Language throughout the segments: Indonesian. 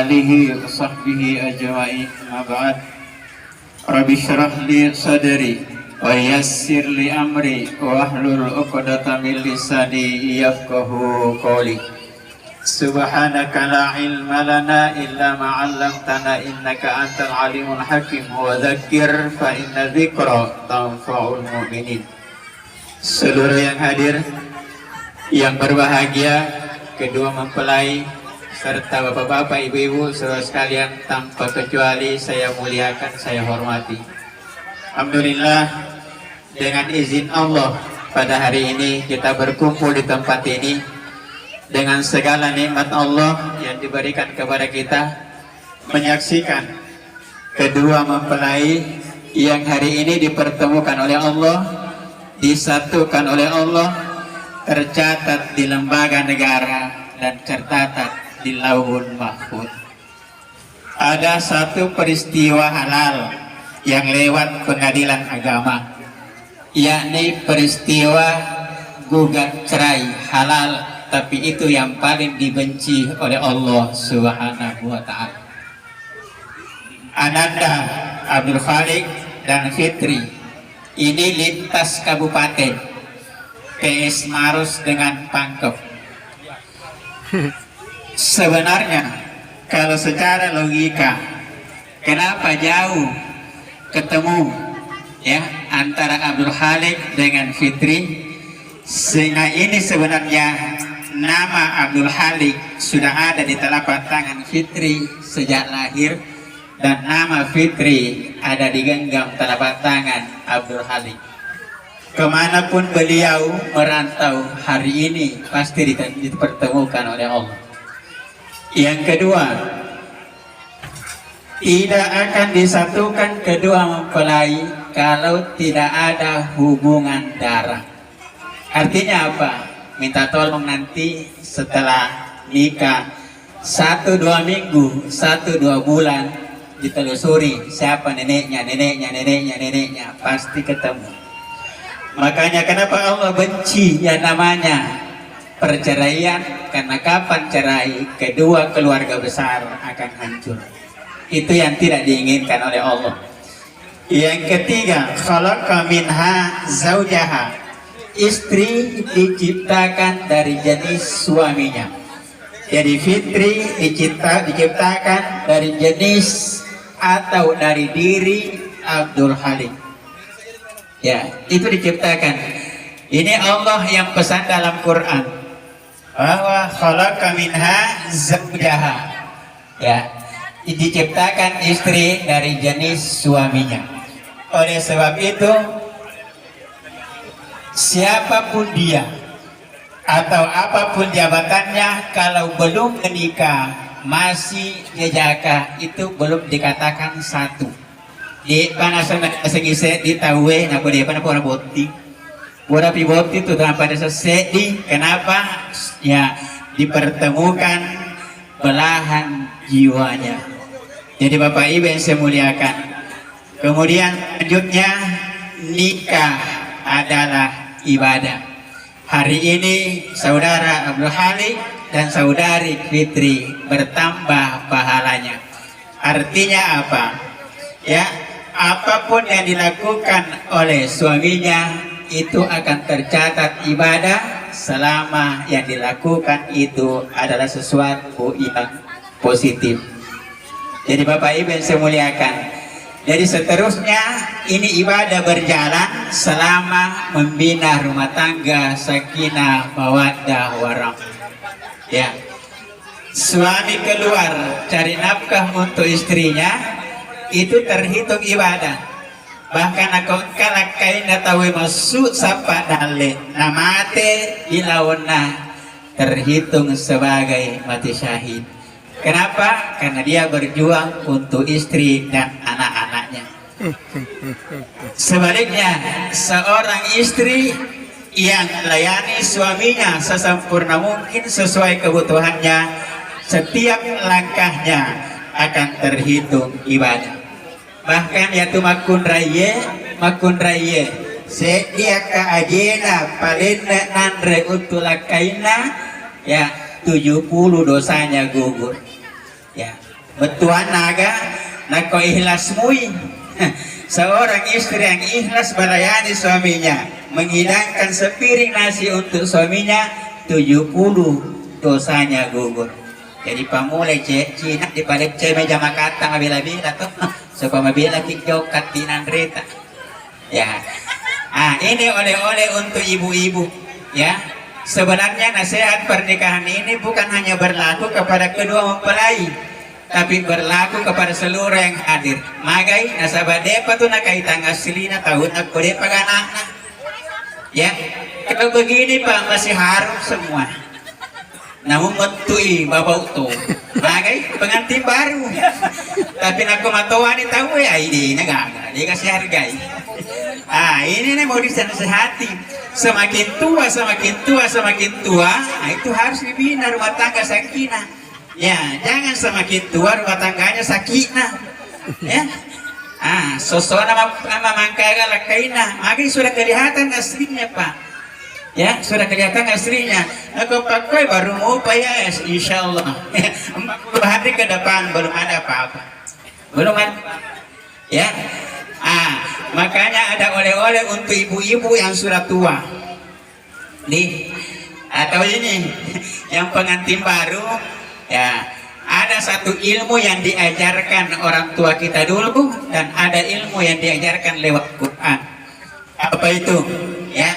alihi wa sahbihi ajma'in. Ma ba'd. Rabbi shrah li sadri wa yassir li amri wa hlul 'uqdatam min lisani yafqahu qawli. Subhanaka la ilma lana illa ma 'allamtana innaka antal alimul hakim wa dzakir fa inna dzikra tanfa'ul mu'minin. Seluruh yang hadir, yang berbahagia, kedua mempelai serta bapak-bapak, ibu-ibu, saudara sekalian, tanpa kecuali saya muliakan, saya hormati. Alhamdulillah, dengan izin Allah pada hari ini kita berkumpul di tempat ini dengan segala nikmat Allah yang diberikan kepada kita, menyaksikan kedua mempelai yang hari ini dipertemukan oleh Allah, disatukan oleh Allah, tercatat di lembaga negara dan tercatat di Lauhul Mahfuz. Ada satu peristiwa halal yang lewat pengadilan agama, yakni peristiwa gugat cerai halal, tapi itu yang paling dibenci oleh Allah Subhanahu wa Ta'ala. Ananda Abdul Khalik dan Fitri ini lintas kabupaten, PS Maros dengan Pangkep. Sebenarnya kalau secara logika, kenapa jauh ketemu ya antara Abdul Khalik dengan Fitri, sehingga ini sebenarnya nama Abdul Khalik sudah ada di telapak tangan Fitri sejak lahir, dan nama Fitri ada di genggam telapak tangan Abdul Khalik. Kemanapun beliau merantau hari ini pasti dipertemukan oleh Allah. Yang kedua, tidak akan disatukan kedua mempelai kalau tidak ada hubungan darah. Artinya apa? Minta tolong nanti setelah nikah 1-2 minggu, 1-2 bulan ditelusuri siapa neneknya, pasti ketemu. Makanya kenapa Allah benci yang namanya perceraian, karena kapan cerai kedua keluarga besar akan hancur. Itu yang tidak diinginkan oleh Allah. Yang ketiga, khalaqa minha zaujaha, istri diciptakan dari jenis suaminya. Jadi Fitri diciptakan dari jenis atau dari diri Abdul Khalik. Ya, itu diciptakan. Ini Allah yang pesan dalam Quran bahwa khalaqa minha zaujaha, ya, diciptakan istri dari jenis suaminya. Oleh sebab itu, siapapun dia atau apapun jabatannya, kalau belum menikah masih jejaka, itu belum dikatakan satu. Di mana segise ditawe na boleh pana pora boti. Bora piboti itu tanpa ada sesedi. Kenapa? Ya, dipertemukan belahan jiwanya. Jadi Bapak Ibu yang saya muliakan, kemudian lanjutnya, nikah adalah ibadah. Hari ini saudara Abdul Khalik dan saudari Fitri bertambah pahalanya. Artinya apa? Ya, apapun yang dilakukan oleh suaminya itu akan tercatat ibadah selama yang dilakukan itu adalah sesuatu yang positif. Jadi Bapak Ibu yang saya muliakan, jadi seterusnya ini ibadah berjalan selama membina rumah tangga sakinah mawaddah warahmah. Ya, suami keluar cari nafkah untuk istrinya, itu terhitung ibadah. Bahkan akon kalakai natawe masuk sapa dale namate ilawana, terhitung sebagai mati syahid. Kenapa? Karena dia berjuang untuk istri dan anak-anaknya. Sebaliknya, seorang istri yang melayani suaminya sesempurna mungkin sesuai kebutuhannya, setiap langkahnya akan terhitung ibadah. Bahkan yaitu makun raye sedia ka ajena palena nandre utulakaina, ya 70 dosanya gugur. Ya, betuan naga nako ikhlas mui. Seorang istri yang ikhlas melayani suaminya, menghidangkan sepiring nasi untuk suaminya, 70 dosanya gugur. Jadi pamulai Cina di balik meja makata bila-bila tuh supaya bila jokat tinandreta. Ya, ini oleh-oleh untuk ibu-ibu. Ya, sebenarnya nasihat pernikahan ini bukan hanya berlaku kepada kedua mempelai, tapi berlaku kepada seluruh yang hadir. Magai nasabah depa tuh nakaitang aslina tahun aku depa ganana. Ya, kalau begini Pak masih harum semua. Namun mentui babau tuh. Magai pengantin baru. Tapi naku matuani tahu ya ini nggak dikasih hargai. Ini nih mau disehati. Semakin tua, itu harus dibina rumah tangga sakinah. Ya, jangan semakin tua rumah tangganya sakinah. Ya, sosona sama mangkaga lakaina. Maka sudah kelihatan aslinya Pak. Ya, sudah kelihatan aslinya. Aku pakai baru mau ya, insya Allah. 40 hari ke depan belum ada apa-apa. Belum ada. Ya, makanya ada oleh-oleh untuk ibu-ibu yang sudah tua. Nih, atau ini yang pengantin baru. Ya, ada satu ilmu yang diajarkan orang tua kita dulu dan ada ilmu yang diajarkan lewat Quran. Apa itu? Ya,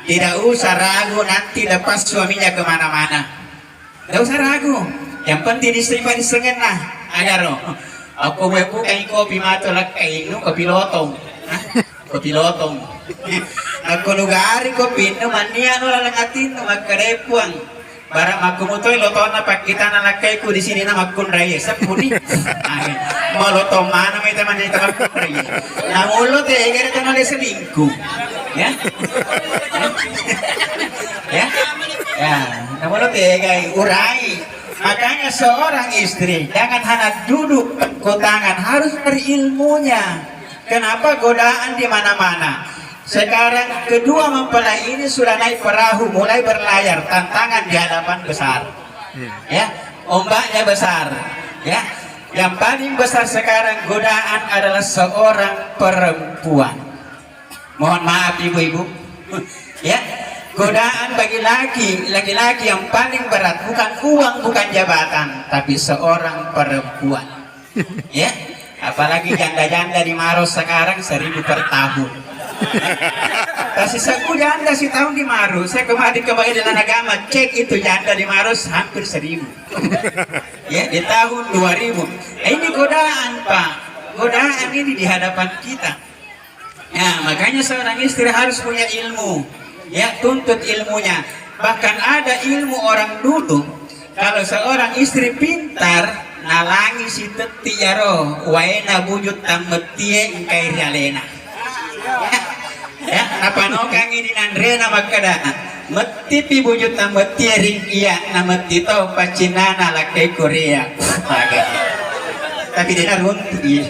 tidak usah ragu nanti lepas suaminya kemana-mana. Tidak usah ragu. Yang penting disimpan di sengenah. Ada roh. Aku mau bukain kopi mata lakai nu kopi lotong. Kopi lotong. Aku nugari kopi nu mania nu lalangatin nu makarepuang. Barang aku mutoy lotona pakita na lakai ku di sini na makun raya sepuni. Mau lotong mana may teman ni makun raya. Namulo te gara teman le selingkuh. Ya. Ya. Ya, namulo te gay urai. Makanya seorang istri jangan hanya duduk kotangan, harus berilmunya. Kenapa godaan di mana-mana? Sekarang kedua mempelai ini sudah naik perahu, mulai berlayar, tantangan di hadapan besar. Ya, ombaknya besar. Ya, yang paling besar sekarang godaan adalah seorang perempuan. Mohon maaf ibu-ibu. Ya, godaan bagi laki-laki yang paling berat bukan uang, bukan jabatan, tapi seorang perempuan. Ya, apalagi janda-janda di Maros sekarang 1000 per tahun. Kasih saku janda si tahun di Maros. Saya kemarin dalam agama cek itu janda di Maros hampir 1000. Ya, di tahun 2000. Ini godaan Pak. Godaan ini di hadapan kita. Ya, makanya seorang istri harus punya ilmu. Ya, tuntut ilmunya. Bahkan ada ilmu orang dulu. Kalau seorang istri pintar, nalangi si teti yaro, waena bujut tammetie ingkai rialena. Ya, apa nokang ini nandrena makada. Meti pi bujut tammetie ring iya nameti tau pacinana lakai Korea. Tapi dia runtuh.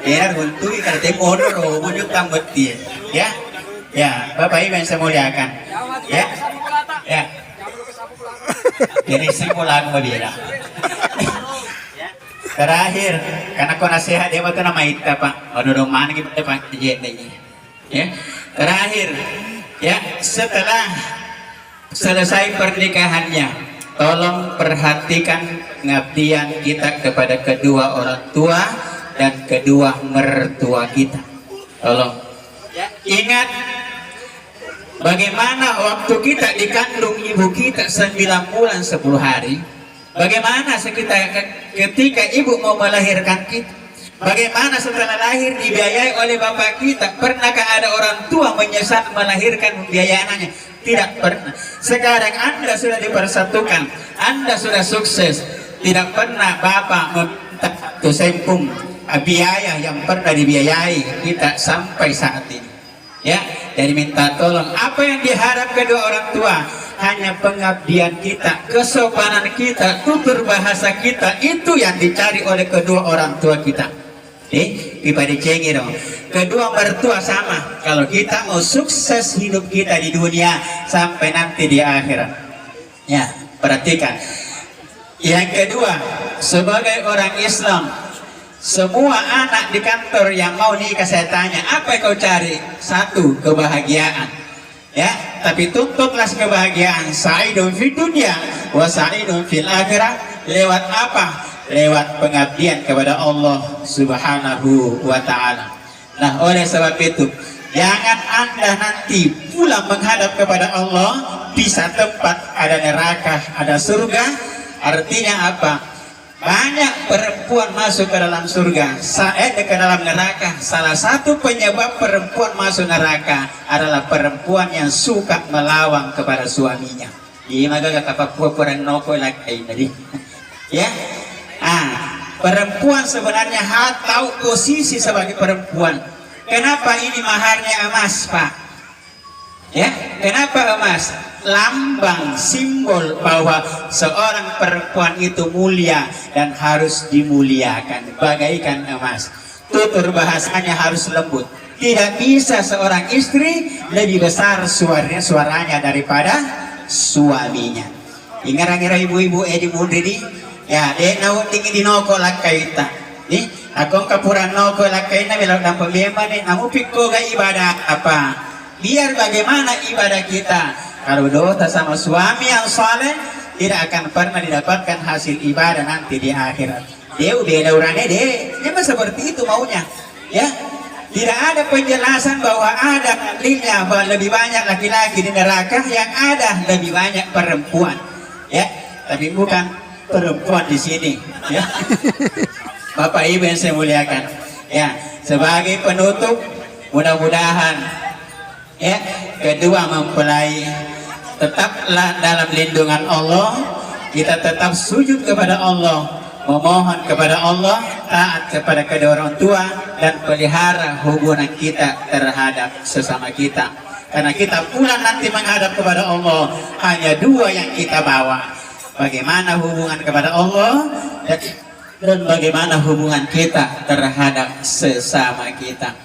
Dia runtuh karena temor bujut tammetie. Ya. Ya, Bapak Ibu yang saya muliakan. Ya. Ya. Jadi simpulan modera. Terakhir, karena kau nasihat dia betul nama kita Pak. Menurut mana kita Pak ini. Ya. Terakhir, ya setelah selesai pernikahannya, tolong perhatikan pengabdian kita kepada kedua orang tua dan kedua mertua kita. Tolong. Ya, ingat bagaimana waktu kita dikandung ibu kita 9 bulan 10 hari. Bagaimana ketika ibu mau melahirkan kita. Bagaimana setelah lahir dibiayai oleh bapak kita. Pernahkah ada orang tua menyesal melahirkan membiayaannya? Tidak pernah. Sekarang Anda sudah dipersatukan, Anda sudah sukses. Tidak pernah bapak meminta sempung biaya yang pernah dibiayai kita sampai saat ini. Ya, jadi minta tolong. Apa yang diharap kedua orang tua? Hanya pengabdian kita, kesopanan kita, tutur bahasa kita. Itu yang dicari oleh kedua orang tua kita. Pipa dicengi dong. Kedua mertua sama. Kalau kita mau sukses hidup kita di dunia sampai nanti di akhirat. Ya, Perhatikan. Yang kedua, sebagai orang Islam, semua anak di kantor yang mau nikah saya tanya, apa yang kau cari? Satu, kebahagiaan. Ya, tapi tuntutlah kebahagiaan. Sa'idun fid dunya wa sa'idun fil akhirah. Lewat apa? Lewat pengabdian kepada Allah Subhanahu wa ta'ala. Nah, oleh sebab itu, jangan Anda nanti pulang menghadap kepada Allah, bisa tempat ada neraka, ada surga. Artinya apa? Banyak perempuan masuk ke dalam surga, ke dalam neraka. Salah satu penyebab perempuan masuk neraka adalah perempuan yang suka melawan kepada suaminya. Iya, maka kata perempuan noko lagi tadi. Ya, perempuan sebenarnya tahu posisi sebagai perempuan. Kenapa ini maharnya emas, Pak? Ya, kenapa emas? Lambang, simbol bahwa seorang perempuan itu mulia dan harus dimuliakan bagaikan emas. Tutur bahasanya harus lembut. Tidak bisa seorang istri lebih besar suaranya daripada suaminya. Ingat-ingat ibu-ibu di mundri ya, nau tinggi di noko lakaita. Nih, akong kapuran noko lakaita bilang dan pembema nih, namu pikko ga ibadah apa? Biar bagaimana ibadah kita. Kalau dosa sama suami yang saleh, tidak akan pernah didapatkan hasil ibadah nanti di akhirat. Dia beda orangnya deh, memang seperti itu maunya. Ya, tidak ada penjelasan bahwa ada dalilnya bahwa lebih banyak laki-laki di neraka, yang ada lebih banyak perempuan. Ya, tapi bukan perempuan di sini. Ya, Bapak Ibu yang saya muliakan. Ya, sebagai penutup, mudah-mudahan ya, kedua mempelai tetaplah dalam lindungan Allah. Kita tetap sujud kepada Allah, memohon kepada Allah, taat kepada kedua orang tua, dan pelihara hubungan kita terhadap sesama kita. Karena kita pulang nanti menghadap kepada Allah, hanya dua yang kita bawa. Bagaimana hubungan kepada Allah dan bagaimana hubungan kita terhadap sesama kita.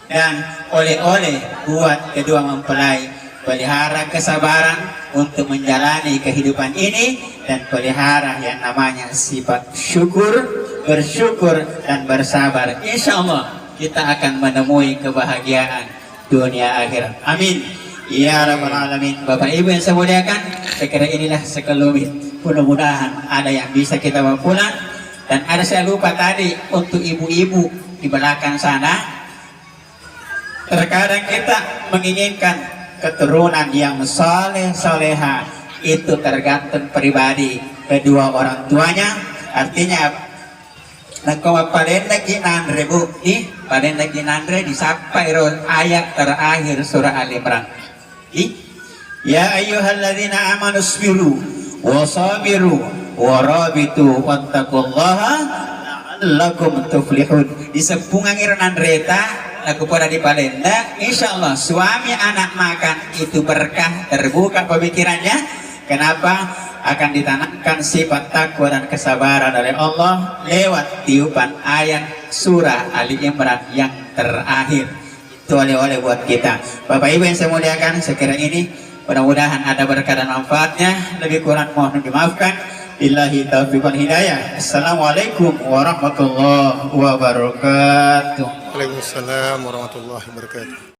Dan oleh-oleh buat kedua mempelai, pelihara kesabaran untuk menjalani kehidupan ini, dan pelihara yang namanya sifat syukur, bersyukur dan bersabar. Insya Allah kita akan menemui kebahagiaan dunia akhirat. Amin ya rabbal alamin. Bapak Ibu yang saya muliakan, saya kira inilah sekelumit. Mudah-mudahan ada yang bisa kita bawa pulang. Dan ada saya lupa tadi untuk ibu-ibu di belakang sana. Terkadang kita menginginkan keturunan yang soleh-soleha, itu tergantung pribadi kedua orang tuanya. Artinya nagkawa palen lagi nanre bu, palen lagi nanre disampai ayat terakhir surah Al-Imran. Ya ayyuhalladzina amanu isbiru wasabiru warabitu wattaqullaha la'allakum tuflihun. Disepungan iran reta laku pada di Palenda, insya Allah suami anak makan itu berkah, terbuka pemikirannya. Kenapa? Akan ditanamkan sifat takwa dan kesabaran oleh Allah lewat tiupan ayat surah Ali Imran yang terakhir. Itu oleh-oleh buat kita. Bapak Ibu yang saya muliakan, sekira ini mudah-mudahan ada berkah dan manfaatnya. Lebih kurang mohon dimaafkan. Billahi taufiq wal hidayah. Assalamualaikum warahmatullahi wabarakatuh. Waalaikumsalam warahmatullahi wabarakatuh.